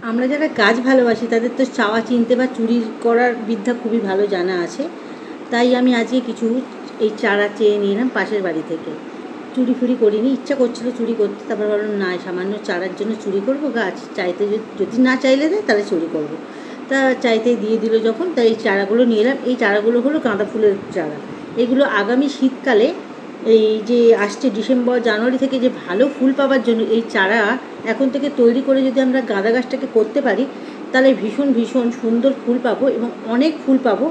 আমরা যারা গাছ ভালোবাসি তাদের তো চাওয়া চিনতে বা চুরি করার বিদ্যা খুবই ভালো জানা আছে। তাই আমি আজকে কিছু এই চারা চেয়ে নিয়ে এলাম পাশের বাড়ি থেকে। চুরি ফুরি করিনি, ইচ্ছা করছিল চুরি করতে, তারপর ভাবলাম না, সামান্য চারার জন্য চুরি করব গাছ? চাইতে যদি না চাইলে দেয় তাহলে চুরি করব। তা চাইতে দিয়ে দিল যখন, তাই এই চারাগুলো নিয়ে এলাম। এই চারাগুলো হলো গাঁদা ফুলের চারা। এগুলো আগামী শীতকালে, এই যে আসছে ডিসেম্বর জানুয়ারি থেকে, যে ভালো ফুল পাওয়ার জন্য এই চারা এখন থেকে তৈরি করে যদি আমরা গাঁদা গাছটাকে করতে পারি, তাহলে ভীষণ ভীষণ সুন্দর ফুল পাবো এবং অনেক ফুল পাবো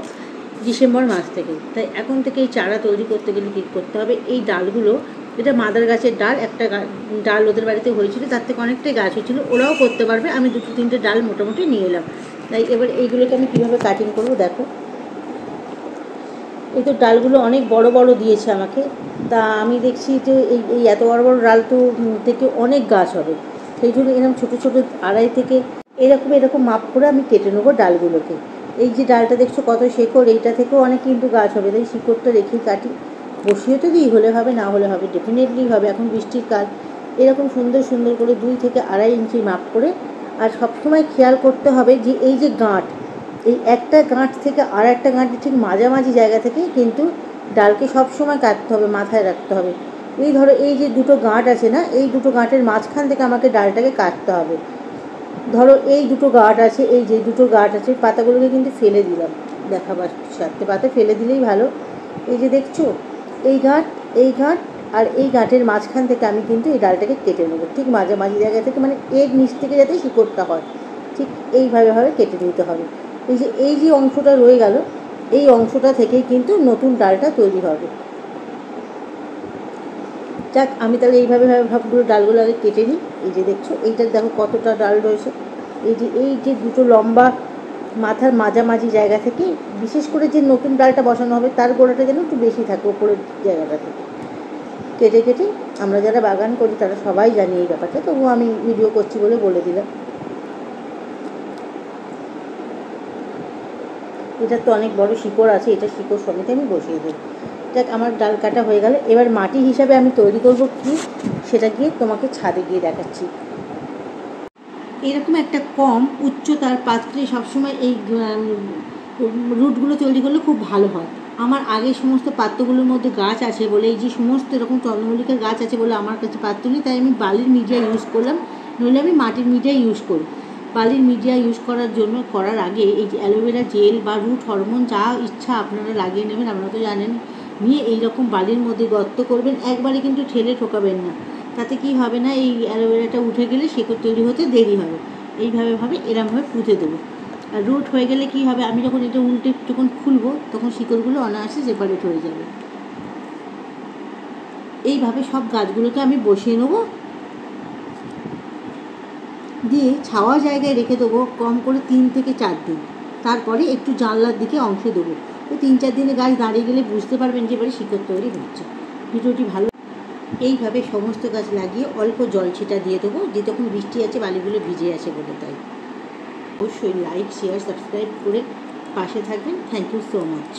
ডিসেম্বর মাস থেকে। তাই এখন থেকে এই চারা তৈরি করতে গেলে কী করতে হবে, এই ডালগুলো, এটা মাদার গাছের ডাল, একটা ডাল ওদের বাড়িতে হয়েছিল, তার থেকে অনেকটাই গাছ হয়েছিল, ওরাও করতে পারবে। আমি 2-3টে ডাল মোটামুটি নিয়ে এলাম। তাই এবার এইগুলোকে আমি কীভাবে কাটিং করবো দেখো। এই তো ডালগুলো অনেক বড় বড় দিয়েছে আমাকে। তা আমি দেখছি যে এই এত বড় বড় ডাল তো থেকে অনেক গাছ হবে, সেই জন্য এরকম ছোটো ছোটো আড়াই থেকে এরকম মাপ করে আমি কেটে নেবো ডালগুলোকে। এই যে ডালটা দেখছো কত শেকড়, এইটা থেকেও অনেক কিন্তু গাছ হবে, তাই শিকড়টা রেখেই কাটি। বসিয়ে তো দিই, হলে হবে, না হলে হবে, ডেফিনেটলি হবে, এখন বৃষ্টির কাল। এরকম সুন্দর সুন্দর করে 2 থেকে আড়াই ইঞ্চি মাপ করে। আর সবসময় খেয়াল করতে হবে যে এই যে গাঁট, এই একটা গাঁট থেকে আর একটা গাঁটের ঠিক মাঝামাঝি জায়গা থেকে কিন্তু ডালকে সবসময় কাটতে হবে, মাথায় রাখতে হবে। এই ধরো এই যে 2টো গাঁট আছে না, এই 2টো গাঁটের মাঝখান থেকে আমাকে ডালটাকে কাটতে হবে। ধরো এই 2টো গাঁট আছে, এই যে 2টো গাঁট আছে, পাতাগুলোকে কিন্তু ফেলে দিলাম, দেখাবার সাথে পাতা ফেলে দিলেই ভালো। এই যে দেখছো এই গাঁট আর এই গাঁটের মাঝখান থেকে আমি কিন্তু এই ডালটাকে কেটে নেবো, ঠিক মাঝামাঝি জায়গা থেকে, মানে এর নিচ থেকে যাতে শিকড়টা হয়, ঠিক এইভাবে কেটে নিতে হবে। এই যে অংশটা রয়ে গেল, এই অংশটা থেকেই কিন্তু নতুন ডালটা তৈরি হবে। যাক, আমি তাহলে এইভাবে পুরো ডালগুলো আগে কেটে নিই। এই যে দেখছো এইটা দেখো কতটা ডাল রয়েছে। এই যে 2টো লম্বা মাথার মাঝামাঝি জায়গা থেকে, বিশেষ করে যে নতুন ডালটা বসানো হবে তার গোড়াটা যেন একটু বেশি থাকে ওপরের জায়গাটা থেকে। কেটে আমরা যারা বাগান করি তারা সবাই জানি এই ব্যাপারটা, তবুও আমি ভিডিও করছি বলে বলে দিলাম। এটার তো অনেক বড় শিকড় আছে, এটা শিকড় সমেত আমি বসিয়ে দেবো। যাক, আমার ডাল কাটা হয়ে গেল। এবার মাটি হিসাবে আমি তৈরি করব কি, সেটা গিয়ে তোমাকে ছাদে গিয়ে দেখাচ্ছি। এরকম একটা কম উচ্চতার পাত্রে সবসময় এই রুটগুলো তৈরি করলে খুব ভালো হয়। আমার আগে সমস্ত পাত্রগুলোর মধ্যে গাছ আছে বলে, এই যে সমস্ত এরকম চন্দ্রমল্লিকার গাছ আছে বলে আমার কাছে পাত্র নেই, তাই আমি বালির মিডিয়া ইউজ করলাম, নইলে আমি মাটির মিডিয়া ইউজ করি। বালির মিডিয়া ইউজ করার আগে এই যে অ্যালোভেরা জেল বা রুট হরমোন যা ইচ্ছা আপনারা লাগিয়ে নেবেন, আপনারা তো জানেন। নিয়ে এইরকম বালির মধ্যে গর্ত করবেন, একবারে কিন্তু ঠেলে ঠোকাবেন না, তাতে কি হবে না, এই অ্যালোভেরাটা উঠে গেলে শেকড় তৈরি হতে দেরি হবে। এইভাবে এরমভাবে পুঁতে দেবো। আর রুট হয়ে গেলে কি হবে, আমি যখন এটা উল্টে যখন খুলবো তখন শিকড়গুলো অনায়াসে সেপারেট হয়ে যাবে। এইভাবে সব গাছগুলোকে আমি বসিয়ে নেবো, দিয়ে ছাওয়া জায়গায় রেখে দেবো কম করে 3 থেকে 4 দিন। তারপরে একটু জানলার দিকে অংশ দেবো। ওই 3-4 দিনে গাছ দাঁড়িয়ে গেলে বুঝতে পারবেন যে এবারে শিকড় তৈরি হচ্ছে। ভিডিওটি ভালো, এইভাবে সমস্ত গাছ লাগিয়ে অল্প জল ছিটা দিয়ে দেবো, যে তখন বৃষ্টি আছে বালিগুলো ভিজে আছে বলে। তাই অবশ্যই লাইক, শেয়ার, সাবস্ক্রাইব করে পাশে থাকবেন। Thank you so much.